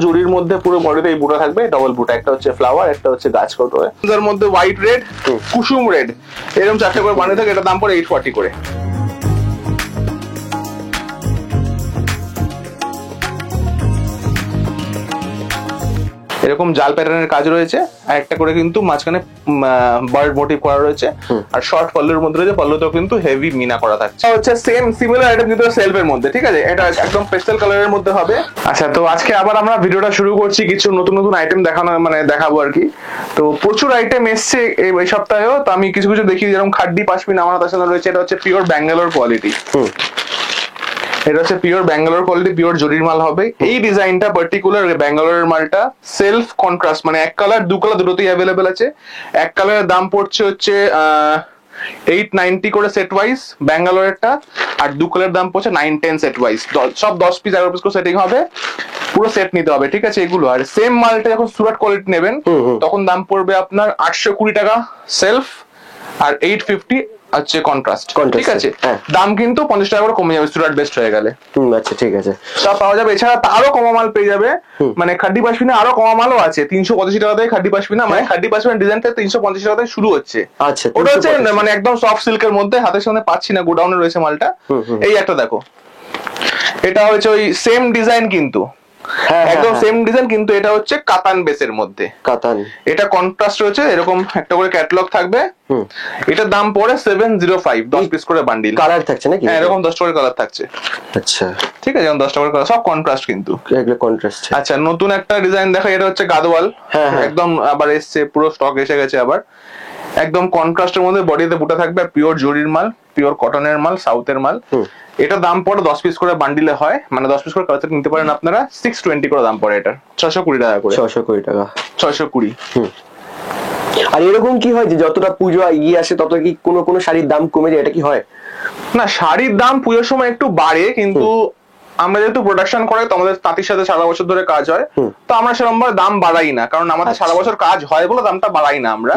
জুড়ির মধ্যে পুরো বডিতে এই বুটা থাকবে, ডবল বুটা, একটা হচ্ছে ফ্লাওয়ার, একটা হচ্ছে গাছ কটরে, তার মধ্যে হোয়াইট রেড, কুসুম রেড, এরকম 4টে করে বানিয়ে থাকে। এটা দাম পড়ে 840 করে। এরকম জাল প্যাটার্নের কাজ রয়েছে, আর একটা করে কিন্তু মাঝখানে বার্ড মোটিভ করা রয়েছে, আর শর্ট পল্লুর মধ্যে রয়েছে, পল্লুতেও কিন্তু হেভি মিনা করা থাকছে। হচ্ছে সেম সিমিলার আইটেম কিন্তু সেলফের মধ্যে, ঠিক আছে, এটা একদম পেস্টেল কালারের মধ্যে হবে। আচ্ছা, তো আজকে আবার আমরা ভিডিওটা শুরু করছি, কিছু নতুন নতুন আইটেম দেখানো মানে দেখাবো আর কি। তো প্রচুর আইটেম এসছে এই সপ্তাহেও, তো আমি কিছু কিছু দেখি, যেরকম খাড্ডি পাশমিনা আমার হাতের সাথে রয়েছে, এটা হচ্ছে পিওর ব্যাঙ্গালোর কোয়ালিটি। এটা হচ্ছে পিওর ব্যাঙ্গালোর কোয়ালিটি, পিওর জরির মাল হবে। এই ডিজাইনটা পার্টিকুলার ব্যাঙ্গালোরের মালটা সেলফ কন্ট্রাস্ট, মানে এক কালার দু কালার দুটোতেই অ্যাভেলেবেল আছে। এক কালারের দাম পড়ছে হচ্ছে 890 করে সেট ওয়াইজ ব্যাঙ্গালোরেরটা, আর দু কালার দাম পড়ছে 910 সেট ওয়াইজ। সব 10 পিস 11 পিস করে সেটিং হবে, পুরো সেট নিতে হবে, ঠিক আছে এগুলো। আর সেম মালটা যখন সুরাট কোয়ালিটি নেবেন তখন দাম পড়বে আপনার 820 টাকা সেলফ, আর 850 হচ্ছে কন্ট্রাস্ট, ঠিক আছে। দাম কিন্তু 50 টাকা করে কমে যাবে সুরাট বেস্ট হয়ে গেলে। আচ্ছা, ঠিক আছে, সব পাওয়া যাবে। এছাড়া আরো কমা মাল পেয়ে যাবে, মানে খাড্ডি পাশমিনা আরো কমা মালও আছে। 385 টাকা থেকে খাড্ডি পাশমিনা, মানে খাড্ডি পাশমিনা ডিজাইনটা 350 টাকা থেকে শুরু হচ্ছে। আচ্ছা, ওটা হচ্ছে মানে একদম সফট সিল্কের মধ্যে, হাতের সামনে পাচ্ছি না, গোডাউনে রয়েছে মালটা। এই একটা দেখো, এটা হচ্ছে ওই সেম ডিজাইন কিন্তু একদম সেম ডিজাইন, কিন্তু এটা হচ্ছে কাতান বেসের মধ্যে। কাতান, এটা কন্ট্রাস্ট রয়েছে, এরকম একটা করে ক্যাটালগ থাকবে। এটার দাম পড়ে 705, 10 পিস করে বান্ডিল। কালার থাকছে নাকি? হ্যাঁ, এরকম 10টা করে কালার থাকছে। আচ্ছা, ঠিক আছে, যেমন 10টা করে কালার, সব কন্ট্রাস্ট কিন্তু, এগুলো কন্ট্রাস্ট। আচ্ছা, নতুন একটা ডিজাইন দেখা, এটা হচ্ছে গাদওয়াল, একদম আবার এসছে, পুরো স্টক এসে গেছে আবার। একদম কন্ট্রাস্টের মধ্যে বডিতে বুটা থাকবে, পিওর জরির মাল, পিওর কটনের মাল, সাউথের মাল। এটা দাম পড়ে 10 পিস করে বান্ডিলে হয়, মানে 10 পিস করে কালার নিতে পারেন আপনারা। 620 করে দাম পড়ে এটা, 620 টাকা করে। 620 টাকা, 620। আর এরকম কি হয় যে যতটা পুজো এগিয়ে আসে তত কি কোনো শাড়ির দাম কমে যায়, এটা কি হয়? না, শাড়ির দাম পুজোর সময় একটু বাড়ে, কিন্তু আমরা যেহেতু প্রোডাকশন করে, তো আমাদের তাঁতির সাথে সারা বছর ধরে কাজ হয়, তো আমরা সেরকম ভাবে দাম বাড়াই না, কারণ আমাদের সারা বছর কাজ হয় বলে দামটা বাড়াই না আমরা।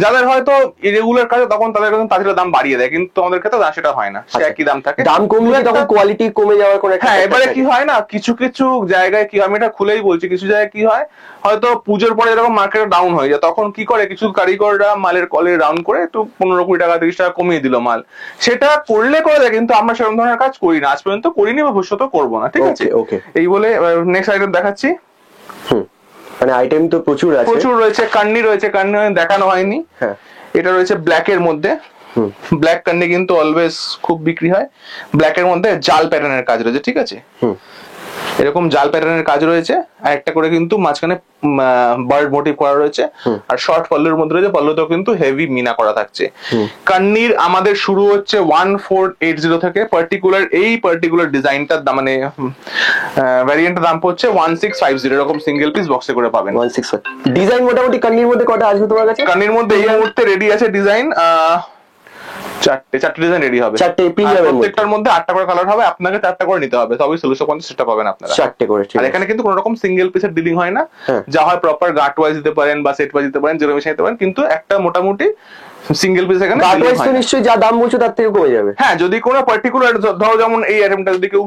যাদের হয়তো ইরেগুলার কাজ, তখন তাদের তাঁতিরা দাম বাড়িয়ে দেয়, কিন্তু আমাদের ক্ষেত্রে সেটা হয় না, সে একই দাম থাকে। দাম কমলে তখন কোয়ালিটি কমে যাওয়ার কোনো, হ্যাঁ, এবারে কি হয় না, কিছু কিছু জায়গায় কি, আমি এটা খুলেই বলছি, কিছু জায়গায় কি হয়, হয়তো পুজোর পরে এরকম মার্কেটে ডাউন হয়ে যায়, তখন কি করে কিছু কারিগররা মালের কলে রাউন্ড করে একটু 15-20 টাকা 30 টাকা কমিয়ে দিল মাল। সেটা করলে করে দেয়, কিন্তু আমরা সেরকম ধরনের কাজ করি না, আজ পর্যন্ত করিনি বা ভবিষ্যতেও করবো না, ঠিক আছে। এই বলে নেক্সট আইটেম দেখাচ্ছি। মানে আইটেম তো প্রচুর আছে, প্রচুর রয়েছে। কান্নি রয়েছে, কান্নি দেখানো হয়নি। হ্যাঁ, এটা রয়েছে ব্ল্যাক এর মধ্যে। ব্ল্যাক কান্নি কিন্তু অলওয়েজ খুব বিক্রি হয়। ব্ল্যাক এর মধ্যে জাল প্যাটার্নের কাজ রয়েছে, ঠিক আছে, এরকম জাল প্যাটার্নের কাজ রয়েছে, আর একটা করে কিন্তু মাঝখানে বার্ড মোটিভ করা রয়েছে, আর শর্ট পল্লুর মধ্যে রয়েছে, পল্লুতেও কিন্তু হেভি মিনা করা থাকছে। কান্নির আমাদের শুরু হচ্ছে 1480 থেকে। এই পার্টিকুলার ডিজাইনটার দাম, মানে ভ্যারিয়েন্টের দাম হচ্ছে 1650, এরকম সিঙ্গেল পিস বক্সে করে পাবেন। 165 ডিজাইন মোটামুটি কান্নির মধ্যে কটা আসবে তোমার কাছে? কান্নির মধ্যে এই মুহূর্তে রেডি আছে ডিজাইন 4টে ডিজাইন রেডি হবে, 4টে প্রিমিয়ামের মধ্যে। প্রত্যেকটার মধ্যে 8টা করে কালার হবে, আপনাকে 4টা করে নিতে হবে, তবেই 1650 সেটা পাবেন আপনারা 4টে করে। আর এখানে কিন্তু কোনো রকম সিঙ্গেল পিসের ডিলিং হয় না, যা হয় প্রপার গাট ওয়াইজ দিতে পারেন বা সেট ওয়াইজ দিতে পারেন, জিরো মেশিন দিতে পারেন, কিন্তু একটা মোটামুটি সিঙ্গেল পিস এখানে গাট ওয়াইজ তো নিশ্চয়ই যা দাম বলছো তার থেকে কমে যাবে। হ্যাঁ, যদি কোনো পার্টিকুলার, ধরো যেমন এই আইটেমটা যদি কেউ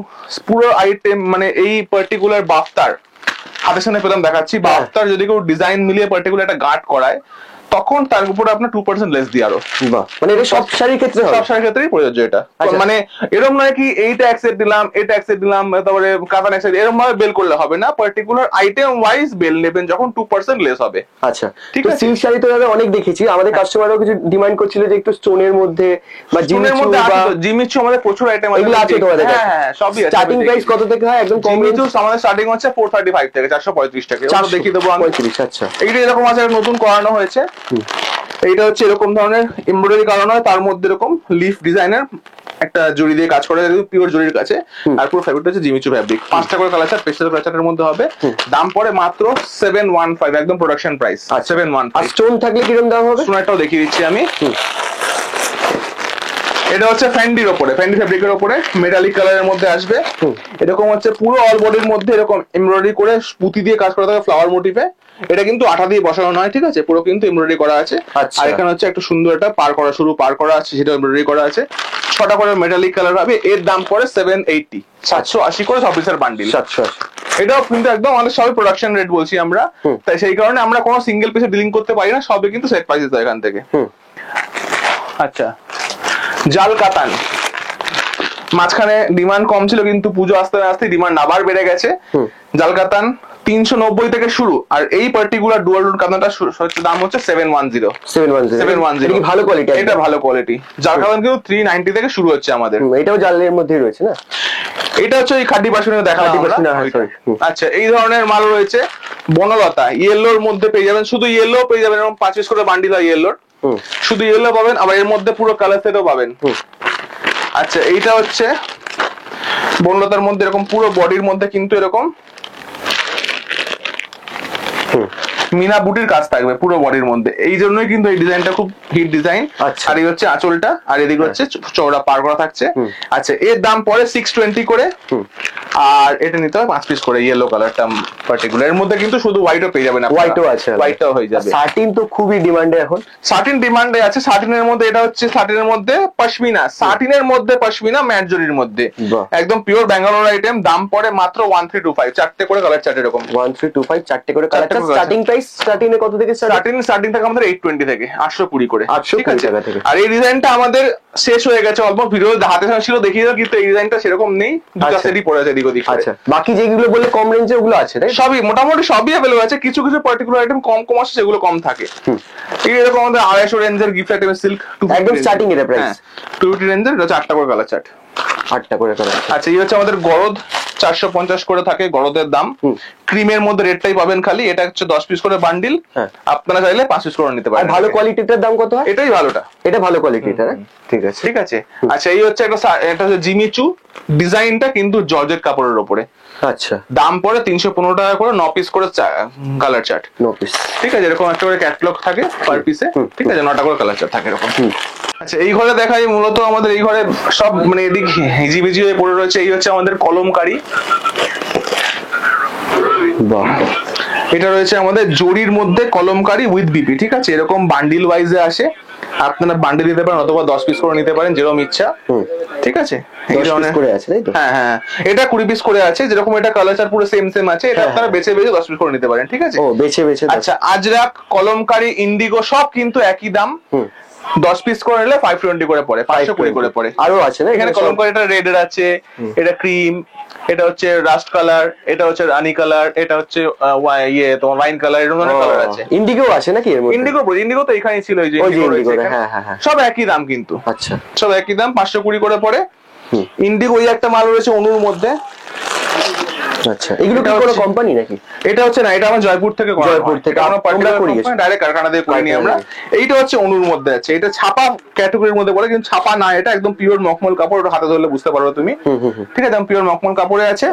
পুরো আইটেম, মানে এই পার্টিকুলার বাফতার হাতের সামনে পেলাম দেখাচ্ছি, বাফতার যদি কেউ ডিজাইন মিলিয়ে পার্টিকুলার একটা গাট করায়, তখন তার উপরে আপনার 2% লেস দিয়ে আরো। মানে এটা সব শাড়ির ক্ষেত্রে, সব শাড়ির ক্ষেত্রেই প্রযোজ্য এটা। মানে এরকম নয় কি এইটা অ্যাকসেপ্ট দিলাম, এটা অ্যাকসেপ্ট দিলাম, তারপরে কাতান অ্যাকসেপ্ট, এরকম ভাবে বেল করলে হবে না, পার্টিকুলার আইটেম ওয়াইজ বেল নেবেন যখন 2% লেস হবে। আচ্ছা, ঠিক আছে। সিল্ক শাড়ি তো অনেক দেখেছি, আমাদের কাস্টমারও কিছু ডিমান্ড করছিল যে একটু স্টোনের মধ্যে বা জিমের মধ্যে, জিমিচু আমাদের প্রচুর আইটেম আছে, এগুলো আছে তোমাদের কাছে? হ্যাঁ, সবই আছে। স্টার্টিং প্রাইস কত থেকে হয়? একদম কম রেঞ্জ আমাদের স্টার্টিং হচ্ছে 435 থেকে 435 টাকা। দেখিয়ে দেবো আমি। 35। আচ্ছা, এইটা এরকম আছে, নতুন করানো হয়েছে। এইটা হচ্ছে এরকম ধরনের এমব্রয়ডারি করানো হয়, তার মধ্যে এরকম লিফ ডিজাইনের একটা জড়ি দিয়ে কাজ করে, পিওর জড়ির কাছে, আর পুরো ফ্যাব্রিকটা হচ্ছে জিমিচু ফ্যাব্রিক। 5টা করে কালার চার্ট, পেস্টেল কালার চার্টের মধ্যে হবে। দাম পড়ে মাত্র 715, একদম প্রোডাকশন প্রাইস 715। আর স্টোন থাকলে কিরকম দাম হবে? স্টোনটাও দেখিয়ে দিচ্ছি আমি। এটা হচ্ছে ফ্যান্ডির ওপরে, ফ্যান্ডি ফেব্রিকের ওপরে মেটালিক কালারের মধ্যে আসবে। এরকম হচ্ছে পুরো অল বডির মধ্যে এরকম এমব্রয়ডারি করে পুঁতি দিয়ে কাজ করা থাকে ফ্লাওয়ার মোটিভে। এটা কিন্তু আঠা দিয়ে বসানো নয়, ঠিক আছে, পুরো কিন্তু এমব্রয়ডারি করা আছে। আচ্ছা। আর এখানে হচ্ছে একটা সুন্দর একটা পার করা আছে, সেটা এমব্রয়ডারি করা আছে। 6টা করে মেটালিক কালার হবে। এর দাম পড়ে 780, 780 করে 6 পিসের বান্ডিল। 780। এটাও কিন্তু একদম আমাদের সবই প্রোডাকশন রেট বলছি আমরা, তাই সেই কারণে আমরা কোনো সিঙ্গেল পিসে ডিলিং করতে পারি না, সবই কিন্তু সেট প্রাইসেস হয় এখান থেকে। আচ্ছা, জাল কাতান মাঝখানে ডিমান্ড কম ছিল, কিন্তু পুজো আসতে আসতে ডিমান্ড আবার বেড়ে গেছে। জাল কাতান 390 থেকে শুরু, আর এই পার্টিকুলার ডুয়াল রুট কাতানটা দাম হচ্ছে 710। 710 কি ভালো কোয়ালিটি? এটা ভালো কোয়ালিটি। জাল কাতান কিন্তু 390 থেকে শুরু হচ্ছে আমাদের। এটাও জালের মধ্যেই রয়েছে না? এটা হচ্ছে ওই খাড্ডি পাশুনে দেখা আচ্ছা, এই ধরনের মাল রয়েছে। বনলতা ইয়েলোর মধ্যে পেয়ে যাবেন, শুধু ইয়েলো পেয়ে যাবেন, এরকম 5 পিস করে বান্ডিল হয় ইয়েলোর, শুধু ইয়েলো পাবেন, আবার এর মধ্যে পুরো কালার সেটও পাবেন। আচ্ছা, এইটা হচ্ছে বনলতার মধ্যে এরকম পুরো বডির মধ্যে কিন্তু এরকম মিনা বুটির কাজ থাকবে পুরো বডির মধ্যে, এই জন্যই কিন্তু এই ডিজাইনটা খুব হিট ডিজাইন। আর এই হচ্ছে আঁচলটা, আর এদিকে হচ্ছে চওড়া পার করা থাকছে। আচ্ছা, এর দাম পড়ে 620 করে, আর এটা নিতে হয় 5 পিস করে ইয়েলো কালারটা পার্টিকুলার। এর মধ্যে কিন্তু শুধু হোয়াইটও পেয়ে যাবেন, হোয়াইটও আছে, হোয়াইটটাও হয়ে যাবে। সাটিন তো খুবই ডিমান্ডে এখন, সাটিন ডিমান্ডে আছে। সাটিনের মধ্যে এটা হচ্ছে সাটিনের মধ্যে পশমিনা, সাটিনের মধ্যে পশমিনা ম্যাট জরির মধ্যে একদম পিওর ব্যাঙ্গালোর আইটেম। দাম পড়ে মাত্র 1325, 4টে করে কালার চার্ট, এরকম 1325 4টে করে colour chart. Starting price starting এ কত থেকে স্টার্টিং থাকে আমাদের 820 থেকে 820 করে, 820 টাকা থেকে। আর এই ডিজাইনটা আমাদের শেষ হয়ে গেছে অলমোস্ট, ভিডিও হাতে ছিল দেখিয়ে দাও, কিন্তু এই ডিজাইনটা সেরকম নেই, দুটো সেটই পড়ে আছে এদিক ওদিক। আচ্ছা, বাকি যেগুলো বলে কম রেঞ্জে ওগুলো আছে তাই? সবই মোটামুটি সবই अवेलेबल আছে, কিছু কিছু পার্টিকুলার আইটেম কম আছে, সেগুলো কম থাকে। এরকম আমাদের 250 রেঞ্জের গিফট আইটেম সিল্ক একদম স্টার্টিং এর প্রাইস 250 রেঞ্জের, এটা 8টা করে কালার চার্ট, 8টা করে কালার। আচ্ছা, এই হচ্ছে আমাদের গরদ, 450 করে থাকে গরদের দাম। ক্রিমের মধ্যে রেটটাই পাবেন খালি, এটা হচ্ছে 10 পিস করে বান্ডিল, আপনারা চাইলে 5 পিস করে নিতে পারেন। আর ভালো কোয়ালিটিটার দাম কত হয়? এটাই ভালোটা, এটা ভালো কোয়ালিটিটা, ঠিক আছে ঠিক আছে। আচ্ছা, এই হচ্ছে এটা হচ্ছে জিমিচু, ডিজাইনটা কিন্তু জর্জেট কাপড়ের উপরে। আচ্ছা, দাম পড়ে 315 টাকা করে, 9 পিস করে কালার চার্ট, 9 পিস, ঠিক আছে। এরকম একটা করে ক্যাটালগ থাকে পার পিসে, ঠিক আছে, 9টা করে কালার চার্ট থাকে এরকম। আচ্ছা, এই ঘরে দেখাই মূলত আমাদের এই ঘরে সব মানে এদিক হিজিবিজি হয়ে পড়ে রয়েছে। এই হচ্ছে আমাদের কলমকারি, বাহ, এটা রয়েছে আমাদের জরির মধ্যে কলমকারি উইথ বিপি, ঠিক আছে, এরকম বান্ডিল ওয়াইজে আসে, আপনারা বান্ডিল দিতে পারেন অথবা 10 পিস করে নিতে পারেন, যেরকম ইচ্ছা, ঠিক আছে। এই ধরনের করে আছে তাই তো? হ্যাঁ, এটা 20 পিস করে আছে, যেরকম এটা কালার চার্ট পুরো সেম আছে, এটা আপনারা বেছে 10 পিস করে নিতে পারেন, ঠিক আছে। ও, বেছে আচ্ছা, আজরাক, কলমকারি, ইন্ডিগো সব কিন্তু একই দাম। 10 পিস করে নিলে 520 করে পড়ে, 520 করে পড়ে। আরো আছে না এখানে কলমকারি, এটা রেড এর আছে, এটা ক্রিম, এটা হচ্ছে রাস্ট কালার, এটা হচ্ছে রানি কালার, এটা হচ্ছে তোমার ওয়াইন কালার, এরকম ধরনের কালার আছে। ইন্ডিগো আছে নাকি এর মধ্যে? ইন্ডিগো তো এখানেই ছিল, এই যে ইন্ডিগো, হ্যাঁ, সব একই দাম কিন্তু। আচ্ছা, সব একই দাম, 520 করে পড়ে। ইন্ডিগো ওই একটা মাল রয়েছে অনুর মধ্যে। আচ্ছা, এগুলো কি কোনো কোম্পানি নাকি? এটা হচ্ছে না, এটা আমরা জয়পুর থেকে আমরা ডাইরেক্ট কারখানা থেকে করে নিই আমরা। এইটা হচ্ছে অনুর মধ্যে আছে, এটা ছাপা ক্যাটাগরির মধ্যে বলে, কিন্তু ছাপা না, এটা একদম পিওর মখমল কাপড়, হাতে ধরলে বুঝতে পারবে তুমি, ঠিক আছে, পিওর মখমল কাপড়ে আছে।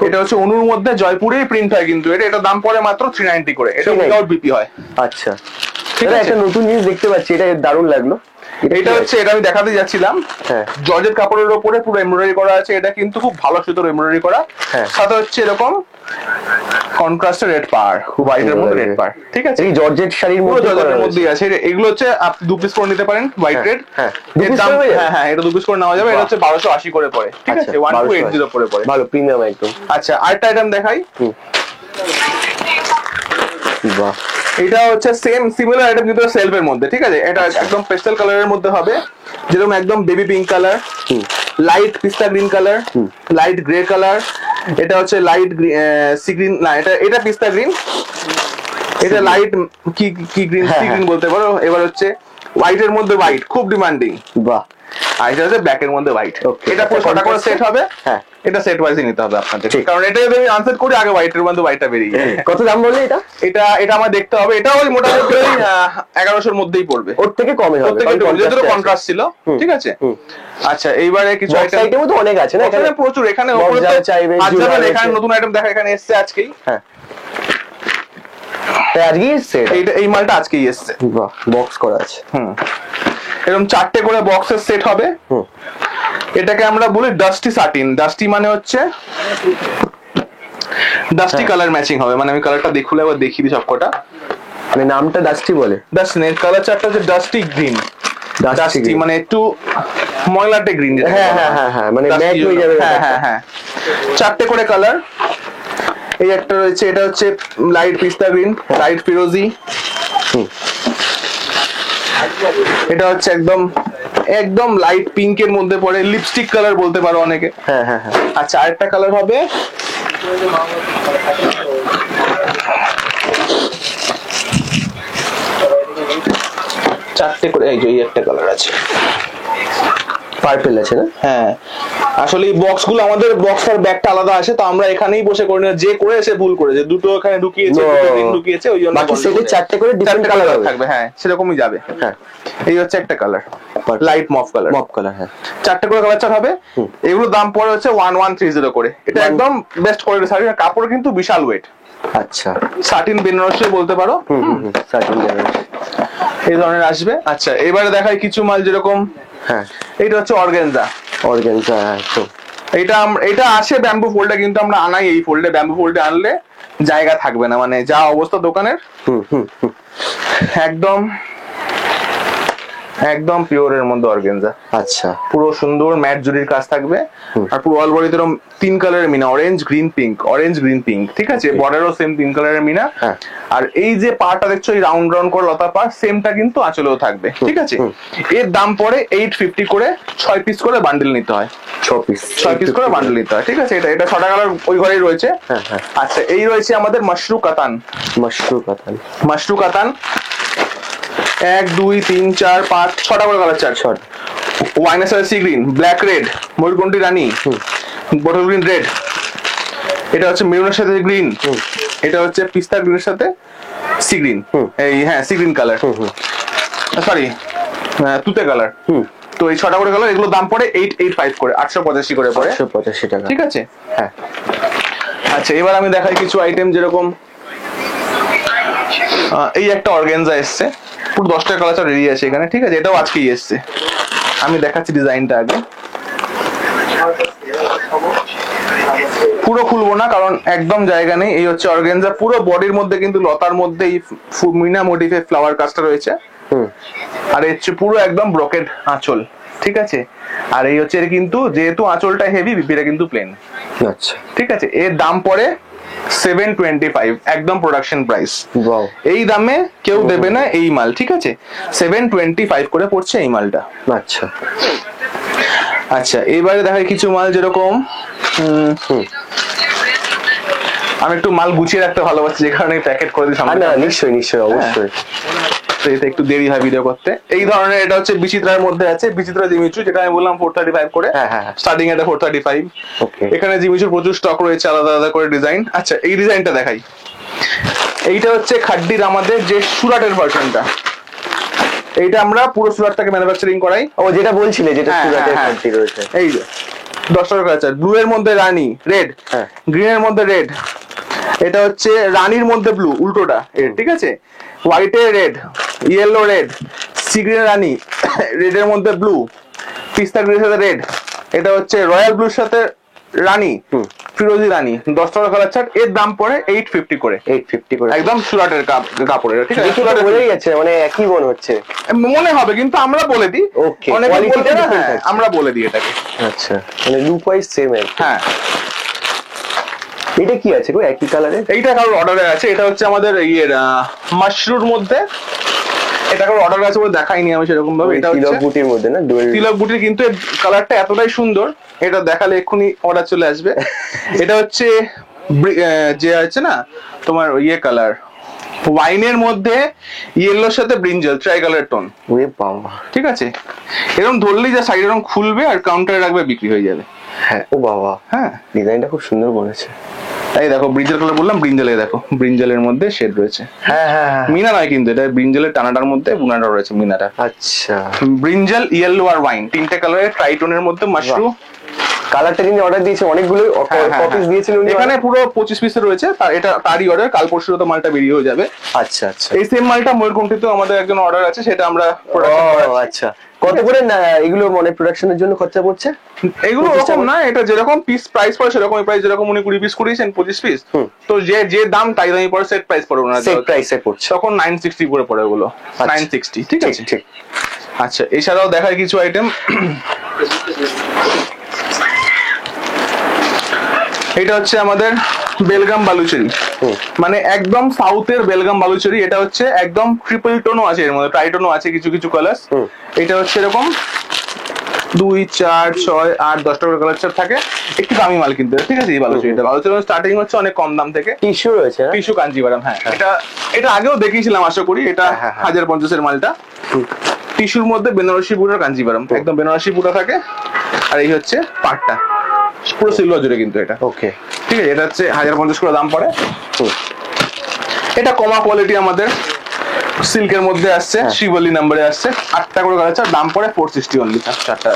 এটা হচ্ছে অনুর মধ্যে, জয়পুরেই প্রিন্ট হয় কিন্তু এটা দাম পড়ে মাত্র 390 করে, এটা উইদাউট বিপি হয়। আচ্ছা, একটা নতুন জিনিস দেখতে পাচ্ছি, এটা দারুণ লাগলো। এটা হচ্ছে, এটা আমি দেখাতে যাচ্ছিলাম, জর্জেট কাপড়ের উপরে পুরো এমব্রয়ডারি করা আছে, এটা কিন্তু খুব ভালো সুতোর এমব্রয়ডারি করা, সাথে হচ্ছে এরকম কন্ট্রাস্টের রেড পার, হোয়াইটের মধ্যে রেড পার, ঠিক আছে। এই জর্জেট শাড়ির মধ্যেই আছে, এগুলো হচ্ছে আপনি 2 পিস করে নিতে পারেন হোয়াইট রেড। হ্যাঁ, এটা 2 পিস করে নেওয়া যাবে। এটা হচ্ছে 1280 করে পড়ে, ঠিক আছে, 1280 করে পড়ে, ভালো প্রিমিয়াম একদম। আচ্ছা, আরেকটা আইটেম দেখাই, বাহ, এটা হচ্ছে সেম সিমিলার আইটেম কিন্তু সেলফের মধ্যে, ঠিক আছে। এটা একদম পেস্টেল কালারের মধ্যে হবে, যেরকম একদম বেবি পিঙ্ক কালার, লাইট পিস্তা green colour, light grey colour, এটা হচ্ছে লাইট সি গ্রিন, না এটা পিস্তা গ্রিন, এটা লাইট কি গ্রিন, সি গ্রিন বলতে পারো। এবার হচ্ছে হোয়াইটের মধ্যে হোয়াইট, খুব ডিমান্ডিং, বাহ। আর এটা হচ্ছে ব্ল্যাক এর মধ্যে হোয়াইট। এটা পুরো 6টা করে সেট হবে, এটা সেট ওয়াইজই নিতে হবে আপনাদের, কারণ এটা যদি আমি আনসেট করি আগে হোয়াইটের মধ্যে হোয়াইটটা বেরিয়ে যায়। কত দাম বললে এটা? এটা আমার দেখতে হবে, এটা ওই মোটামুটি 1100 মধ্যেই পড়বে, ওর থেকে কমে হবে, যেহেতু কন্ট্রাস্ট ছিল, ঠিক আছে। আচ্ছা, এইবারে কিছু আইটেমও তো অনেক আছে না এখানে, প্রচুর। এখানে এখানে নতুন আইটেম দেখা এখানে এসছে আজকেই, আজকেই এসছে এই মালটা আজকেই এসছে, বাহ, বক্স করা আছে। এরকম 4টে করে বক্সের সেট হবে। এটাকে আমরা বলি ডাস্টি সাটিন। ডাস্টি মানে হচ্ছে ডাস্টি কালার ম্যাচিং হবে, মানে আমি কালারটা দেখুলে আবার দেখিয়ে দিই সবকটা। মানে নামটা ডাস্টি বলে? ডাস্টি এর কালার চারটা হচ্ছে ডাস্টি গ্রিন। ডাস্টি মানে একটু ময়লাটে গ্রিন। হ্যাঁ হ্যাঁ হ্যাঁ হ্যাঁ, মানে ম্যাট হয়ে যাবে। হ্যাঁ হ্যাঁ হ্যাঁ, 4টে করে কালার। এই একটা রয়েছে, এটা হচ্ছে লাইট পিস্তা গ্রিন, লাইট ফিরোজি। এটা হচ্ছে একদম একদম লাইট পিঙ্কের মধ্যে পড়ে, লিপস্টিক কালার বলতে পারো অনেকে। হ্যাঁ হ্যাঁ হ্যাঁ। আচ্ছা, আরেকটা কালার হবে চারটে করে, এই যে এই একটা কালার আছে, পার্পল আছে না? হ্যাঁ। আসলে এই বক্স গুলো আমাদের বক্স আর ব্যাগটা আলাদা আসে, তো আমরা এখানেই বসে করে নিই। যে করে এসে ভুল করেছে, দুটো এখানে ঢুকিয়েছে, দুটো রিং ঢুকিয়েছে, ওই জন্য বাকি সেটে 4টে করে ডিফারেন্ট কালার থাকবে। হ্যাঁ, সেরকমই যাবে। হ্যাঁ, এই হচ্ছে একটা colour, light mauve colour. Mauve colour, হ্যাঁ। 4টে করে কালার চার্ট হবে। এগুলো দাম পড়ে হচ্ছে 1130 করে। এটা একদম বেস্ট কোয়ালিটি শাড়ি, আর কাপড় কিন্তু বিশাল ওয়েট। আচ্ছা, সাটিন বেনারসি বলতে পারো। সাটিন বেনারসি এই ধরনের আসবে। আচ্ছা, এবারে দেখাই কিছু মাল, যেরকম হ্যাঁ, এইটা হচ্ছে অর্গানজা। অর্গানজা, তো এটা আসে ব্যাম্বু ফোল্ডে, কিন্তু আমরা আনাই এই ফোল্ডে। ব্যাম্বু ফোল্ডে আনলে জায়গা থাকবে না, মানে যা অবস্থা দোকানের। একদম একদম পিওরের মধ্যে অর্গানজা। আচ্ছা, পুরো সুন্দর ম্যাট জুড়ির কাজ থাকবে, আর পুরো অল বডিতে এরকম 3 কালারের মিনা, orange green pink, orange green pink. ঠিক আছে, বর্ডারও সেম 3 কালারের মিনা। আর এই যে পাটা দেখছো, এই রাউন্ড রাউন্ড করে লতা পা, সেমটা কিন্তু আঁচলেও থাকবে। ঠিক আছে, এর দাম পড়ে 850 করে। 6 পিস করে বান্ডেল নিতে হয়। 6 পিস করে বান্ডেল নিতে হয়। ঠিক আছে, এটা 6টা কালার ওই ঘরেই রয়েছে। আচ্ছা, এই রয়েছে আমাদের মাশরু কাতান। মাশরু কাতান 1 2 3 4 5 6টা করে কালার চার্ট। ওয়াইনের সাথে সি গ্রিন, ব্ল্যাক রেড, ময়ূরকণ্ঠী রানী, বটল গ্রিন রেড। এটা হচ্ছে মেরুনের সাথে গ্রিন। এটা হচ্ছে পিস্তা গ্রিনের সাথে সি গ্রিন। এই হ্যাঁ, সি গ্রিন কালার, সরি তুতে কালার। তো এই 6টা করে কালার, এগুলো দাম পড়ে 885 করে, 885 করে পড়ে। 885 টাকা। ঠিক আছে, হ্যাঁ। আচ্ছা, এবার আমি দেখাই কিছু আইটেম, যেরকম এই একটা অর্গানজা এসছে, পুরো 10টা কালার চার্ট রেডি আছে এখানে। ঠিক আছে, এটাও আজকেই এসছে। আমি দেখাচ্ছি ডিজাইনটা আগে। পুরো খুলবো না, কারণ একদম জায়গা নেই। এই হচ্ছে অর্গানজা, পুরো বডির মধ্যে কিন্তু লতার মধ্যে এই মিনা মোটিফে ফ্লাওয়ার কাজটা রয়েছে। আর এর হচ্ছে পুরো একদম ব্রোকেড আঁচল। ঠিক আছে, আর এই হচ্ছে এর কিন্তু যেহেতু আঁচলটা হেভি, বিপিটা কিন্তু প্লেন। আচ্ছা, ঠিক আছে, এর দাম পড়ে 725, একদম প্রোডাকশন প্রাইস। এই দামে কেউ দেবে না এই মাল। ঠিক আছে, 725 করে পড়ছে এই মালটা। আচ্ছা আচ্ছা, এবারে দেখাই কিছু মাল, যেরকম আমি একটু মাল গুছিয়ে রাখতে ভালোবাসি, যে কারণে প্যাকেট করে দিই সামনে। নিশ্চয়ই নিশ্চয়ই, অবশ্যই। তো এটা একটু দেরি হয় ভিডিও করতে। এই ধরনের এটা হচ্ছে বিচিত্রার মধ্যে আছে, বিচিত্রা জিমিচু, যেটা আমি বললাম 435 করে। স্টার্টিং এটা 435। এখানে জিমিচুর প্রচুর স্টক রয়েছে, আলাদা আলাদা করে ডিজাইন। আচ্ছা, এই ডিজাইনটা দেখাই। এইটা হচ্ছে খাড্ডির আমাদের যে সুরাটের ভার্সনটা। এইটা আমরা পুরো সুরাটটাকে ম্যানুফ্যাকচারিং করাই। ও, যেটা বলছিলে, যেটা সুরাটের খাড্ডি রয়েছে। এই যে 10 টাকা কালার, ব্লু এর মধ্যে রানী রেড, গ্রিন এর মধ্যে রেড। এটা হচ্ছে রানীর মধ্যে ব্লু, উল্টোটা। ঠিক আছে, হোয়াইট এর red, yellow red, sea green রানী, রেড এর মধ্যে ব্লু, পিস্তা গ্রিনের সাথে রেড। এটা হচ্ছে রয়্যাল ব্লুর সাথে রানী, ফিরোজি রানী। 10 টাকা কালার চার্ট। এর দাম পড়ে 850 করে। 850 করে, একদম সুরাটের কাপড়ের। ঠিক আছে, সুরাট বলেই যাচ্ছে, মানে একই মনে হচ্ছে, মনে হবে, কিন্তু আমরা বলে দিই। আমরা বলে দিই এটাকে। আচ্ছা, মানে লুক ওয়াইজ সেম। হ্যাঁ, এটা কি আছে গো একই কালারে? এইটা কারোর অর্ডারে আছে। এটা হচ্ছে আমাদের ইয়ের মাশরুর মধ্যে। এটা কারোর অর্ডার আছে বলে দেখাইনি আমি সেরকম ভাবে। এটা তিলক বুটির মধ্যে না, তিলক বুটির, কিন্তু এর কালারটা এতটাই সুন্দর, এটা দেখালে এক্ষুনি অর্ডার চলে আসবে। এটা হচ্ছে যে আছে না তোমার ইয়ে কালার, ওয়াইনের মধ্যে ইয়েলোর সাথে ব্রিঞ্জাল, ট্রাই কালার টোন। ঠিক আছে, এরকম ধরলেই যা সাইড এরকম খুলবে আর কাউন্টারে রাখবে, বিক্রি হয়ে যাবে। হ্যাঁ, ও বাবা, হ্যাঁ, ডিজাইনটা খুব সুন্দর বলেছে। এই দেখো, ব্রিঞ্জাল কালার বললাম, ব্রিঞ্জালে দেখো, ব্রিঞ্জালের মধ্যে শেড রয়েছে। হ্যাঁ হ্যাঁ, মিনা নয় কিন্তু, এটা ব্রিঞ্জালের টানাটার মধ্যে বুনাটা রয়েছে, মিনাটা। আচ্ছা, ব্রিঞ্জাল, ইয়েলো আর ওয়াইন, 3টে কালারের ট্রাইটোনের মধ্যে মাশরু কালারটা কিন্তু অর্ডার দিয়েছে অনেকগুলো কপিস দিয়েছিল উনি। এখানে পুরো 25 পিসের রয়েছে, এটা তারই অর্ডার, কাল পরশু তো মালটা বেরিয়ে হয়ে যাবে। আচ্ছা আচ্ছা। এই সেম মালটা ময়ূরকণ্ঠীতেও আমাদের একজন অর্ডার আছে, সেটা আমরা আচ্ছা, কত করে এগুলো মানে প্রোডাকশনের জন্য খরচা পড়ছে? এগুলো ওরকম না, এটা যেরকম পিস প্রাইস পড়ে সেরকম প্রাইস, যেরকম উনি 20 পিস করিয়েছেন 25 পিস, তো যে দাম তাই দামই পড়ে, সেট প্রাইস পড়ে ওনার, সেট প্রাইসে পড়ছে তখন 960 করে পড়ে ওগুলো, 960। ঠিক আছে, ঠিক। আচ্ছা, এছাড়াও দেখায় কিছু আইটেম। এটা হচ্ছে আমাদের বেলগাম বালুচেরি, মানে একদম সাউথের বেলগাম বালুচেরি। এটা হচ্ছে একদম ট্রিপল টোনও আছে, এর মধ্যে ট্রাইটোনও আছে কিছু কিছু কালার। এটা হচ্ছে এরকম 2, 4, 6, 8, 10 টাকার কালার চার্ট থাকে, একটু দামি মাল কিনতে হবে। ঠিক আছে, এই বালুচেরিটা স্টার্টিং হচ্ছে অনেক কম দাম থেকে। টিস্যু রয়েছে, টিস্যু কাঞ্জিভারাম, হ্যাঁ। এটা আগেও দেখিয়েছিলাম আশা করি, এটা 1050 এর মালটা। টিস্যুর মধ্যে বেনারসি বুটার কাঞ্জিভারাম, একদম বেনারসি বুটা থাকে। আর এই হচ্ছে পাটটা, পুরো সিলভার জুড়ে কিন্তু এটা। ওকে, ঠিক আছে, এটা হচ্ছে 1050 করে দাম পড়ে। এটা কমা কোয়ালিটি আমাদের সিল্কের মধ্যে আসছে, শিবলি নাম্বারে আসছে, 8টা করে কালার চার্ট, দাম পড়ে 460 অনলি।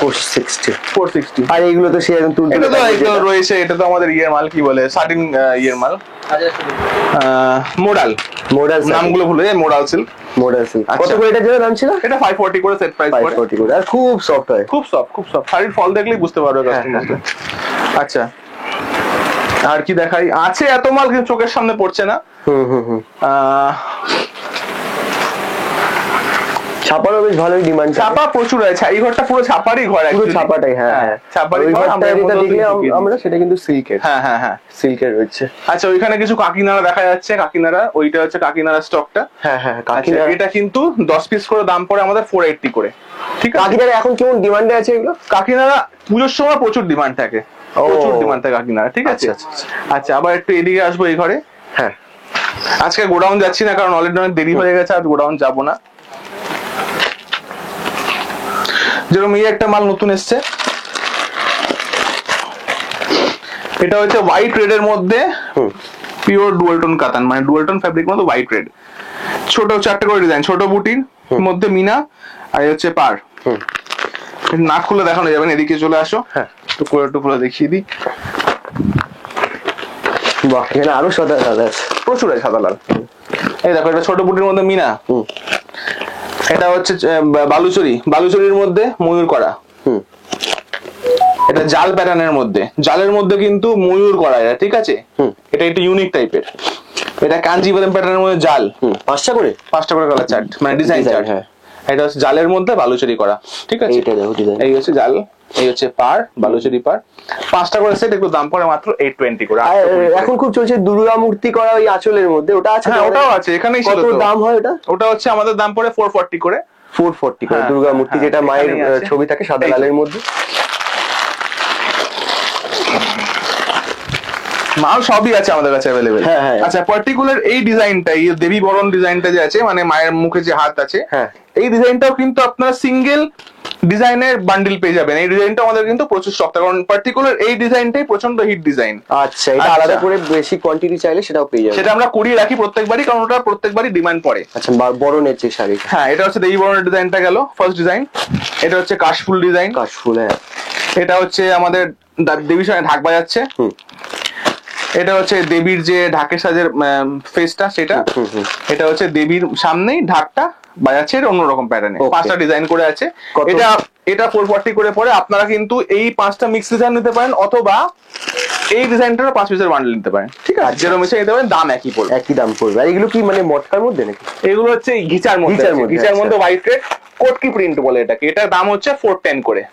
460। আর এইগুলো তো সেরকম তুলতে এটা তো রয়েছে, এটা তো আমাদের ইয়ের মাল, কি বলে, সাটিন ইয়ের মাল, মোডাল নামগুলো ভুলে যায়, মোডাল সিল্ক। কত করে এটার জন্য দাম ছিল? এটা 540 করে সেট প্রাইস পড়ে। 540 করে, আর খুব সফট হয়, খুব সফট। শাড়ির ফল দেখলেই বুঝতে পারবে কাস্টমার। আচ্ছা, আর কি দেখাই, আছে এত মাল কিন্তু চোখের সামনে পড়ছে না। ছাপারও বেশ ভালোই ডিমান্ড, ছাপা প্রচুর আছে, এই ঘরটা পুরো ছাপারই ঘর, পুরো ছাপাটাই। হ্যাঁ, ছাপারই ঘর। আমরা সেটা কিন্তু সিল্কের, হ্যাঁ সিল্কের রয়েছে। আচ্ছা, ওইখানে কিছু কাকিনাড়া দেখা যাচ্ছে, কাকিনাড়া, ওইটা হচ্ছে কাকিনাড়া স্টকটা। হ্যাঁ, কাকিনাড়া, এটা কিন্তু 10 পিস করে দাম পড়ে আমাদের 480 করে। ঠিক আছে, কাকিনাড়া এখন কেমন ডিমান্ডে আছে এগুলো? কাকিনাড়া পুজোর সময় প্রচুর ডিমান্ড থাকে, প্রচুর ডিমান্ড থাকে কাকিনাড়া। ঠিক আছে, আচ্ছা, আবার একটু এদিকে আসবো এই ঘরে। হ্যাঁ, আজকে গোডাউন যাচ্ছি না, কারণ অলরেডি অনেক দেরি হয়ে গেছে, আর গোডাউন যাবো না। যেরকম এই একটা মাল নতুন এসছে, এটা হচ্ছে হোয়াইট রেড এর মধ্যে পিওর ডুয়ালটন কাতান, মানে ডুয়ালটন ফ্যাব্রিক মধ্যে হোয়াইট রেড, ছোট 4টে করে ডিজাইন, ছোট বুটির মধ্যে মিনা, আর হচ্ছে পার। নাক খুলে দেখানো যাবে না, এদিকে চলে আসো। হ্যাঁ, টুকরো দেখিয়ে দিই। বাহ, এখানে আরো সাদা আছে, প্রচুর আছে সাদা লাল। এই দেখো, এটা ছোট বুটির মধ্যে মিনা। এটা হচ্ছে বালুচরির মধ্যে ময়ূর করা। এটা জাল প্যাটার্নের মধ্যে, জালের মধ্যে কিন্তু ময়ূর করা যায়। ঠিক আছে, এটা একটু ইউনিক টাইপের। এটা কাঞ্জিভারাম প্যাটার্নের মধ্যে জাল, 5টা করে কালার চার্ট, মানে ডিজাইন চার্ট। হ্যাঁ, এটা হচ্ছে জালের মধ্যে বালুচরি করা। ঠিক আছে, এই হচ্ছে জাল, এই হচ্ছে পার, বালুচরি পার, 5টা করে সেট, একটু দাম পড়ে মাত্র 820 করে। এখন খুব চলছে দুর্গা মূর্তি করা ওই আঁচলের মধ্যে, ওটা আছে? হ্যাঁ, ওটাও আছে, এখানেই ছিল। কত দাম হয় ওটা? ওটা হচ্ছে আমাদের দাম পড়ে 440 করে। 440 করে দুর্গা মূর্তি, যেটা মায়ের ছবি থাকে সাদা লালের মধ্যে। মাল সবই আছে আমাদের কাছে অ্যাভেলেবেল। আচ্ছা, পার্টিকুলার এই ডিজাইনটা, এই দেবী বরণ ডিজাইনটা যে আছে, মানে মায়ের মুখে যে হাত আছে, এই ডিজাইনটাও কিন্তু আপনারা সিঙ্গেল ডিজাইনের বান্ডিল পেয়ে যাবেন। এই ডিজাইনটা আমাদের কিন্তু প্রচুর স্টক, কারণ পার্টিকুলার এই ডিজাইনটাই প্রচন্ড হিট ডিজাইন। আচ্ছা, এটা আলাদা করে বেশি কোয়ান্টিটি চাইলে সেটাও পেয়ে যাবেন। সেটা আমরা করিয়ে রাখি প্রত্যেকবারই, কারণ ওটা প্রত্যেকবারই ডিমান্ড পড়ে। আচ্ছা, বরণের যে শাড়ি। হ্যাঁ, এটা হচ্ছে দেবী বরণের ডিজাইনটা গেল, ফার্স্ট ডিজাইন। এটা হচ্ছে কাশফুল ডিজাইন, কাশফুল। হ্যাঁ, এটা হচ্ছে আমাদের দেবীর সঙ্গে ঢাক বাজাচ্ছে। এটা হচ্ছে দেবীর যে ঢাকের সাজের ফেসটা, সেটা। এটা হচ্ছে দেবীর সামনেই ঢাকটা বাজাচ্ছে, অন্যরকম প্যাটার্নে 5টা ডিজাইন করে আছে। এটা 440 করে পড়ে। আপনারা কিন্তু এই 5টা মিক্স ডিজাইন নিতে পারেন, অথবা এই ডিজাইনটারও 5 পিসের বান্ডেল নিতে পারেন। ঠিক আছে, যেরকম ইচ্ছা নিতে পারেন, দাম একই পড়বে, একই দাম পড়বে। আর এগুলো কি মানে মটকার মধ্যে নাকি? এগুলো হচ্ছে ঘিচার মধ্যে হোয়াইট রেড কোটকি প্রিন্ট বলে এটাকে। এটার দাম হচ্ছে 410 করে।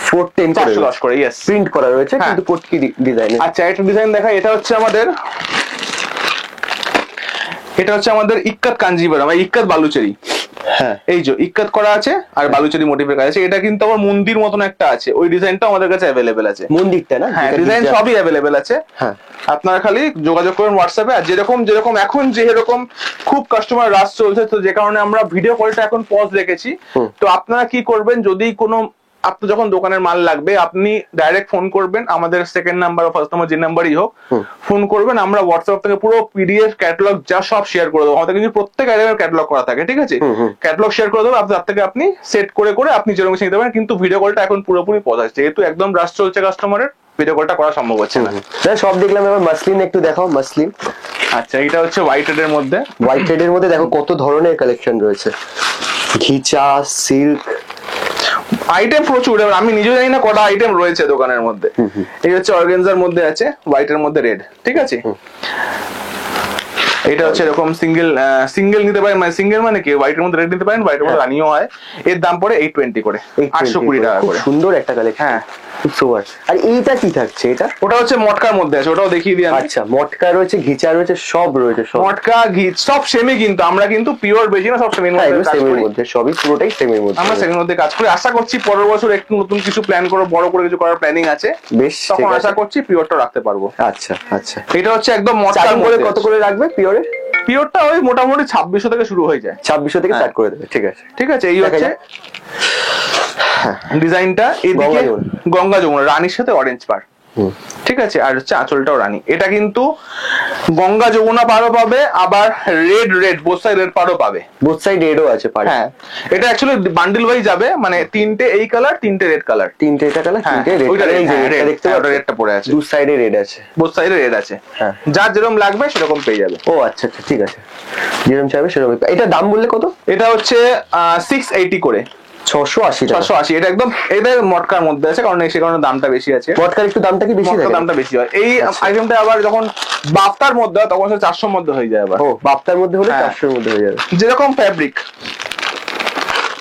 410 করে, ইয়েস, প্রিন্ট করা রয়েছে কিন্তু কোটকি ডিজাইন। আচ্ছা, একটা ডিজাইন দেখা, এটা হচ্ছে আমাদের ইক্কাত কাঞ্জিভারাম, ইক্কাত বালুচেরি। হ্যাঁ, এই যে ইক্কাত করা আছে আর বালুচেরি মোটিভের কাজ আছে। এটা কিন্তু আমার মন্দির মতন একটা আছে, ওই ডিজাইনটা আমাদের কাছে অ্যাভেলেবেল আছে। মন্দিরটা না? হ্যাঁ, ডিজাইন সবই অ্যাভেলেবেল আছে। হ্যাঁ, আপনারা খালি যোগাযোগ করুন হোয়াটসঅ্যাপে। আর যেরকম এখন যেরকম খুব কাস্টমার রাশ চলছে, তো যে কারণে আমরা ভিডিও কলটা এখন পজ রেখেছি। তো আপনারা কি করবেন, যদি কোনো আপনার যখন দোকানের মাল লাগবে আপনি ডাইরেক্ট ফোন করবেন, আমাদের সেকেন্ড নাম্বার বা ফার্স্ট নাম্বার যে নাম্বারই হোক ফোন করবেন, আমরা হোয়াটসঅ্যাপ থেকে পুরো পিডিএফ ক্যাটালগ যা সব শেয়ার করে দেবো। আমাদের কিন্তু প্রত্যেক আইটেমের ক্যাটালগ করা থাকে, ঠিক আছে? ক্যাটালগ শেয়ার করে দেবো, তার থেকে আপনি সেট করে করে আপনি যেরকম নিতে পারেন। কিন্তু ভিডিও কলটা এখন পুরোপুরি পজ আছে, যেহেতু একদম রাশ চলছে কাস্টমারের, ভিডিও কলটা করা সম্ভব হচ্ছে না। সব দেখলাম, এবার মাসলিন একটু দেখাও। মাসলিন, আচ্ছা এটা হচ্ছে হোয়াইট রেড এর মধ্যে। হোয়াইট রেড এর মধ্যে দেখো কত ধরনের কালেকশন রয়েছে, ঘিচা, সিল্ক, আইটেম প্রচুর। এবার আমি নিজেও জানি না কটা আইটেম রয়েছে দোকানের মধ্যে। এই হচ্ছে অর্গানজার মধ্যে আছে, হোয়াইট এর মধ্যে রেড, ঠিক আছে? এটা হচ্ছে এরকম সিঙ্গেল নিতে পারেন, মানে সিঙ্গেল মানে কি হোয়াইট এর মধ্যে রেড নিতে পারেন, হোয়াইট এর মধ্যে রানিও হয়। এর দাম পড়ে 820 করে, 820 টাকা করে। সুন্দর একটা কালেকশন। হ্যাঁ, খুব সুপার। আর এইটা কি থাকছে? এটা ওটা হচ্ছে মটকার মধ্যে আছে, ওটাও দেখিয়ে দিই আমি। আচ্ছা, মটকা রয়েছে, ঘিচা রয়েছে, সব রয়েছে, সব মটকা ঘি সব সেমই, কিন্তু আমরা কিন্তু পিওর বেশি না, সব সেমের মধ্যে, সবই পুরোটাই সেমের মধ্যে। আমরা সেমের মধ্যে কাজ করি। আশা করছি পরের বছর একটু নতুন কিছু প্ল্যান করব, বড় করে কিছু করার প্ল্যানিং আছে, বেশ। তখন আশা করছি পিওরটা রাখতে পারবো। আচ্ছা আচ্ছা। এটা হচ্ছে একদম মটকার মধ্যে। কত করে রাখবে পিওরে? পিওরটা ওই মোটামুটি 2600 থেকে শুরু হয়ে যায়, 2600 থেকে স্টার্ট করে দেবে, ঠিক আছে? ঠিক আছে। এই হচ্ছে ডিজাইনটা, এদিকে গঙ্গা যমুনা রানীর সাথে অরেঞ্জ পার, ঠিক আছে? আর হচ্ছে আঁচলটাও রানী। এটা কিন্তু গঙ্গা যমুনা পারও পাবে, আবার রেড বোথ সাইড রেড পারও পাবে, বোথ সাইড রেডও আছে পার। হ্যাঁ, এটা অ্যাকচুয়ালি বান্ডেল ওয়াইজ যাবে, মানে তিনটে এই কালার, তিনটে রেড কালার, তিনটে এটা কালার, তিনটে রেড। ওইটা দেখতে পাচ্ছ, রেডটা পড়ে আছে, দু সাইডে রেড আছে, বোথ সাইডে রেড আছে। হ্যাঁ, যার যেরকম লাগবে সেরকম পেয়ে যাবে। ও আচ্ছা আচ্ছা, ঠিক আছে, যেরকম চাইবে সেরকম। এটা দাম বললে কত? এটা হচ্ছে 680 করে, 680 টাকা। 680। এটা একদম এটা মটকার মধ্যে আছে, কারণ সে কারণে দামটা বেশি আছে। মটকার একটু দামটা কি বেশি থাকে? দামটা বেশি হয়। এই আইটেমটা আবার যখন বাফতার মধ্যে হয় তখন 400 মধ্যে হয়ে যায় আবার। ও, বাফতার মধ্যে হলে 400 এর মধ্যে হয়ে যাবে, যেরকম ফ্যাব্রিক।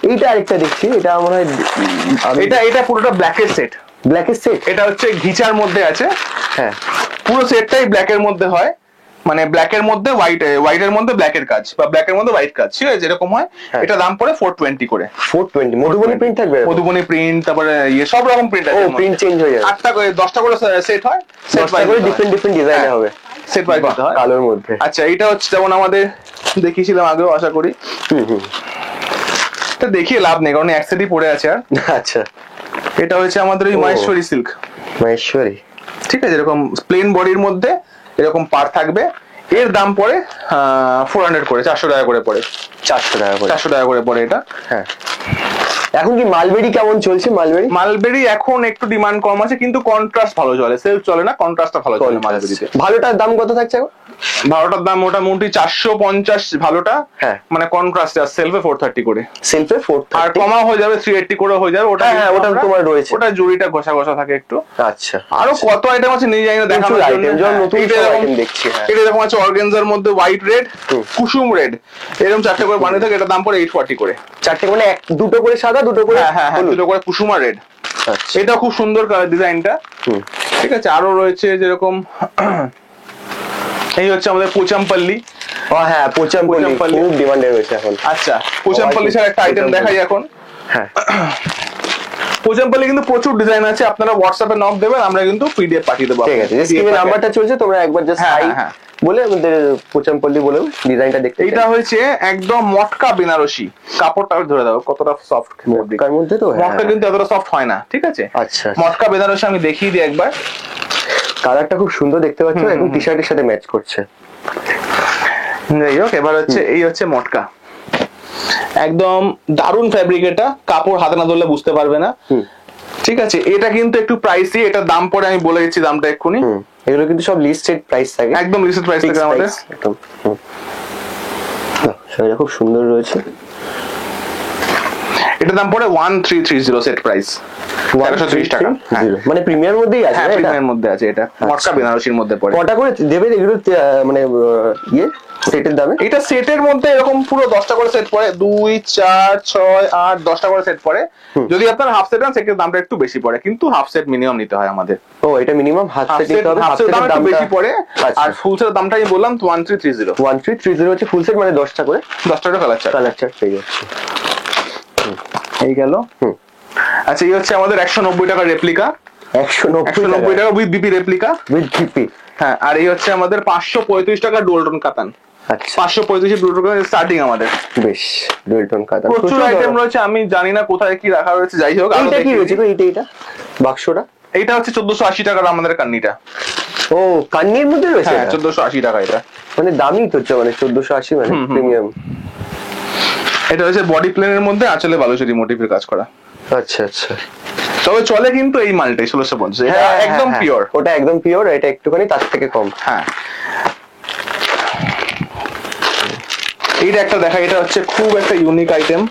এইটা আরেকটা দেখছি, এটা মনে হয় এটা পুরোটা ব্ল্যাকের সেট। ব্ল্যাকের সেট? এটা হচ্ছে ঘিচার মধ্যে আছে। হ্যাঁ, পুরো সেটটাই ব্ল্যাকের মধ্যে হয়, মানে ব্ল্যাকের মধ্যে হোয়াইটের মধ্যে ব্ল্যাকের কাজ, বা ব্ল্যাকের মধ্যে হোয়াইট কাজ, ঠিক আছে? যেরকম হয়। এটা দাম পড়ে 420 করে। 420। মধুবনী প্রিন্ট থাকবে? মধুবনী প্রিন্ট, তারপরে সব রকম প্রিন্ট আছে। ও, প্রিন্ট চেঞ্জ হয়ে যাবে। 8টা করে 10টা করে সেট হয়, 10টা করে ডিফারেন্ট ডিজাইনে হবে, সেট ওয়াইজ দিতে হয় কালোর মধ্যে। আচ্ছা, এটা হচ্ছে যেমন আমাদের দেখিয়েছিলাম আগেও, আশা করি। এটা দেখিয়ে লাভ নেই, কারণ এক সেটই পড়ে আছে। আর আচ্ছা, এটা হচ্ছে আমাদের ওই মাহেশ্বরী সিল্ক। মাহেশ্বরী, ঠিক আছে? এরকম প্লেন বডির মধ্যে এরকম পার থাকবে। এর দাম পড়ে 400 করে, 400 টাকা করে পড়ে। 400 টাকা করে, 400 টাকা করে পড়ে এটা। হ্যাঁ। এখন কি মালবেরি কেমন চলছে? মালবেরি এখন একটু ডিমান্ড কম আছে, কিন্তু কন্ট্রাস্ট ভালো চলে, সেলফ চলে না, কন্ট্রাস্টটা ভালো চলে মালবেরিতে। ভালোটার দাম কত থাকছে এখন? ভালোটার দাম মোটামুটি 450 ভালোটা, হ্যাঁ। মানে কন্ট্রাস্ট। আর সেলফে 430 করে, সেলফে 430। আর কমা হয়ে যাবে 380 করে হয়ে যাবে। ওটা হ্যাঁ, ওটা তোমার রয়েছে, ওটা জুড়িটা ঘষা ঘষা থাকে একটু। আচ্ছা, আরো কত আইটেম আছে নিজে জানি না, দেখানোর জন্য নতুন আইটেম দেখছি। হ্যাঁ, এটা এরকম আছে অর্গানজার মধ্যে হোয়াইট রেড, কুসুম রেড, এরকম 4টে করে বানিয়ে থাকে। এটা দাম পড়ে 840 করে। 4টে মানে দুটো করে সাদা, দুটো করে দুটো করে কুসুমা রেড। এটা খুব সুন্দর কালার ডিজাইনটা, ঠিক আছে? আরো রয়েছে যেরকম এই হচ্ছে আমাদের পোচামপল্লী। হ্যাঁ, পোচামপল্লী খুব ডিমান্ডে রয়েছে এখন। আচ্ছা, পোচামপল্লী ছাড়া একটা আইটেম দেখাই এখন। হ্যাঁ, পোচামপল্লী কিন্তু প্রচুর ডিজাইন আছে, আপনারা হোয়াটসঅ্যাপে নক দেবেন, আমরা কিন্তু পিডিএফ পাঠিয়ে দেবো। ঠিক আছে, স্ক্রিনে নাম্বারটা চলছে, তোমরা একবার জাস্ট হাই বলে আমাদের পোচামপল্লী বলে ডিজাইনটা দেখতে। এটা হয়েছে একদম মটকা বেনারসি, কাপড়টা ধরে দাও কতটা সফট। মটকার মধ্যে তো মটকা কিন্তু এতটা সফট হয় না, ঠিক আছে? আচ্ছা, মটকা বেনারসি আমি দেখিয়ে দিই একবার। কালারটা খুব সুন্দর দেখতে পাচ্ছ, এবং টি শার্টের সাথে ম্যাচ করছে। যাই হোক, এবার হচ্ছে এই হচ্ছে মটকা, একদম দারুন ফ্যাব্রিক। এটা কাপড় হাতে না ধরলে বুঝতে পারবে না, ঠিক আছে? এটা কিন্তু একটু প্রাইসি, এটা দাম পড়ে আমি বলে দিচ্ছি দামটা এক্ষুনি। এগুলো কিন্তু সব লিস্টেড প্রাইস থাকে, একদম লিস্টেড প্রাইস থাকে আমাদের। একদম শাড়িটা খুব সুন্দর রয়েছে। এটা দাম পড়ে 1330 সেট প্রাইস, 1330 টাকা। মানে প্রিমিয়ার মধ্যেই আছে, প্রিমিয়ার মধ্যে আছে। এটা মটকা বেনারসির মধ্যে পড়ে। কটা করে দেবে এগুলো, মানে সেটের দামে? এটা সেটের মধ্যে এরকম পুরো 10টা করে সেট পড়ে, 2 4 6 8 10টা করে সেট পড়ে। যদি আপনার হাফ সেট নেন সেক্ষেত্রে দামটা একটু বেশি পড়ে, কিন্তু হাফ সেট মিনিমাম নিতে হয় আমাদের। ও, এটা মিনিমাম হাফ সেট নিতে হবে, হাফ সেটের দাম বেশি পড়ে। আর ফুল সেটের দামটা আমি বললাম 1330। 1330 হচ্ছে ফুল সেট, মানে 10টা করে, 10টা করে কালার চার্ট পেয়ে যাচ্ছে। এই গেল। আচ্ছা, এই হচ্ছে আমাদের 190 টাকা রেপ্লিকা, 190 টাকা with BP replica, with BP. হ্যাঁ, আর এই হচ্ছে আমাদের 535 টাকা ডোলটন কাতান। আচ্ছা 535 ডুয়েল টোন স্টার্টিং আমাদের। বেশ, ডুয়েল টোন কাতান প্রচুর আইটেম রয়েছে, আমি জানি না কোথায় কি রাখা রয়েছে, যাই হোক এইটা কি রয়েছে গো? এইটা বাক্সটা এইটা হচ্ছে 1480 টাকার আমাদের কান্নিটা। ও কান্নির মধ্যে রয়েছে? হ্যাঁ 1480 টাকা এটা। মানে দামই তো হচ্ছে, মানে 1480, মানে প্রিমিয়াম। এটা হচ্ছে বডি প্লেনের মধ্যে আঁচলে বালুচরি মোটিভের কাজ করা। আচ্ছা আচ্ছা, তবে চলে কিন্তু এই মালটাই 1650, এটা একদম পিওর। ওটা একদম পিওর, এটা একটুখানি তার থেকে কম। হ্যাঁ এইটা একটা দেখা, এটা হচ্ছে খুব একটা ইউনিক আইটেম,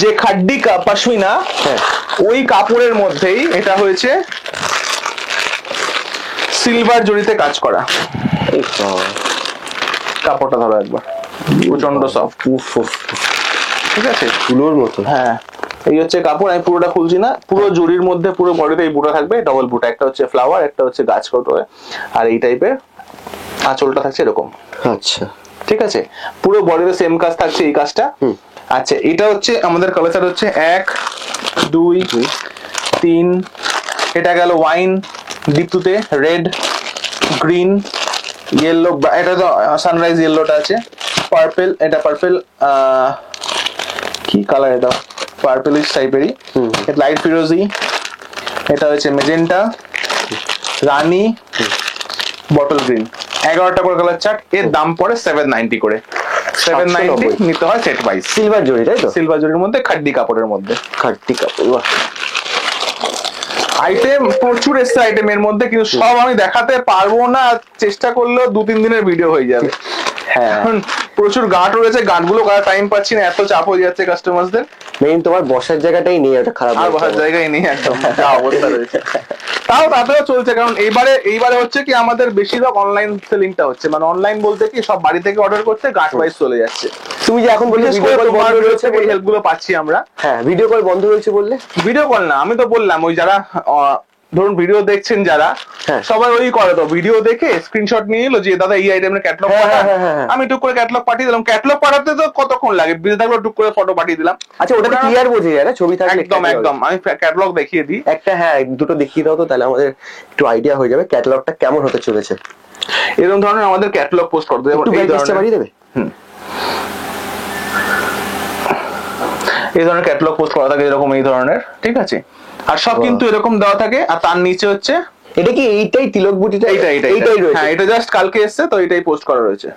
যে খাড্ডি পশমিনা হ্যাঁ ওই কাপড়ের মধ্যেই এটা হয়েছে সিলভার জড়িতে কাজ করা। এই তো কাপড়টা ধরো একবার, প্রচন্ড সফট, উফ উফ, ঠিক আছে তুলোর মতো। হ্যাঁ এই হচ্ছে কাপড়, আমি পুরোটা খুলছি না, পুরো জরির মধ্যে পুরো বডিতে এই বুটা থাকবে, ডবল বুটা, একটা হচ্ছে ফ্লাওয়ার, একটা হচ্ছে গাছ কটে, আর এই টাইপের আঁচলটা থাকছে এরকম। আচ্ছা ঠিক আছে, পুরো বডিতে সেম কাজ থাকছে, এই কাজটা। আচ্ছা এটা হচ্ছে আমাদের কালার হচ্ছে 1 2 3, এটা গেল ওয়াইন, দীপ্তুতে রেড, গ্রিন, ইয়েলো, এটা তো সানরাইজ ইয়েলোটা আছে, পার্পল, এটা পার্পল, কি কালার এটা, পার্পলিশ টাইপেরই, এটা লাইট ফিরোজি, এটা হচ্ছে মেজেন্টা, রানী, বটল গ্রিন, 11টা করে কালার চার্ট। এর দাম পড়ে 790 করে, 790 নিতে হয় সেট ওয়াইজ। সিলভার জরি তাই তো? সিলভার জরির মধ্যে খাড্ডি কাপড়ের মধ্যে, খাট্টি কাপড়, বাহ। আইটেম প্রচুর এসছে আইটেমের মধ্যে, কিন্তু সব আমি দেখাতে পারবো না, চেষ্টা করলেও 2-3 দিনের ভিডিও হয়ে যাবে। হ্যাঁ এখন প্রচুর গাঁট রয়েছে, গাঁটগুলো করার টাইম পাচ্ছি না, এত চাপ হয়ে যাচ্ছে কাস্টমারদের, মেইন তোমার বসার জায়গাটাই নেই, ওটা খারাপ আর লাগছে বসার আমার। জায়গায় নেই, একদম যা অবস্থা রয়েছে। তাও তাতেও চলছে, কারণ এইবারে হচ্ছে কি আমাদের বেশিরভাগ অনলাইন সেলিংটা হচ্ছে, মানে অনলাইন বলতে কি সব বাড়ি থেকে অর্ডার করতে গাঁট ওয়াইজ চলে যাচ্ছে। তুমি যে এখন বললে বিশেষ ভিডিও করে কল তোমার বন্ধ ভিডিও রয়েছে, থেকে এই হেল্প গুলো পাচ্ছি আমরা। হ্যাঁ ভিডিও কল বন্ধ রয়েছে বললে? ভিডিও কল না, আমি তো বললাম ওই যারা ধরুন ভিডিও দেখছেন যারা, হ্যাঁ। সবাই ওই করে তো, ভিডিও দেখে স্ক্রিনশট নিয়ে এলো যে দাদা এই আইটেমের ক্যাটালগ হ্যাঁ, পাঠান, হ্যাঁ, হ্যাঁ, হ্যাঁ। আমি টুক করে ক্যাটালগ পাঠিয়ে দিলাম। ক্যাটালগ পাঠাতে তো কতক্ষণ লাগে, বিল থাকলে টুক করে ফটো পাঠিয়ে দিলাম। আচ্ছা ওটাতে ক্লিয়ার বোঝা যায় না, ছবি থাকলে? একদম একদম, আমি ক্যাটালগ দেখিয়ে দিই একটা, হ্যাঁ দুটো দেখিয়ে দাও তো, তাহলে আমাদের একটু আইডিয়া হয়ে যাবে ক্যাটালগটা কেমন হতে চলেছে। এরকম ধরনের আমাদের ক্যাটালগ পোস্ট করতে হবে, একটু এই ব্যাগটা ধরনের বাড়িয়ে দেবে? এই ধরনের ক্যাটালগ পোস্ট করা থাকে এরকম, এই ধরনের, ঠিক আছে। আর সব কিন্তু এরকম দেওয়া থাকে, আর তার নিচে হচ্ছে এটা কি এইটাই তিলক বুটিটা? এইটাই রয়েছে? হ্যাঁ এটা জাস্ট কালকে এসছে তো, এটাই পোস্ট করা রয়েছে।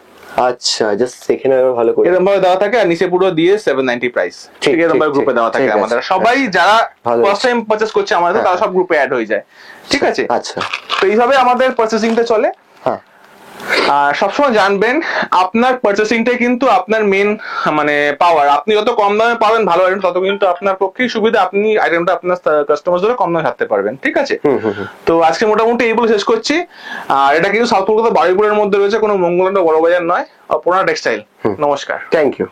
আচ্ছা জাস্ট দেখে নেবে ভালো করে। এরকম ভাবে দেওয়া থাকে, আর নিচে পুরো দিয়ে 790 প্রাইস, ঠিক এরকম ভাবে গ্রুপে দেওয়া থাকে ঠিক আছে, আমাদের। সবাই যারা ভালো ফার্স্ট টাইম পারচেজ করছে আমাদের, তারা সব গ্রুপে অ্যাড হয়ে যায়, ঠিক আছে। আচ্ছা তো এইভাবে আমাদের পারচেসিংটা চলে। হ্যাঁ আর সবসময় জানবেন আপনার পারচেসিংটাই কিন্তু আপনার মেন মানে পাওয়ার। আপনি যত কম দামে পাবেন ভালো আইটেম, তত কিন্তু আপনার পক্ষেই সুবিধা, আপনি আইটেমটা আপনার কাস্টমার ধরে কম দামে ছাড়তে পারবেন, ঠিক আছে। তো আজকে মোটামুটি এই বলে শেষ করছি। আর এটা কিন্তু সাউথ কলকাতা বারুইপুরের মধ্যে রয়েছে, কোনো মঙ্গলন্ড বড় বাজার নয়, অপর্ণা টেক্সটাইল। নমস্কার, থ্যাংক ইউ।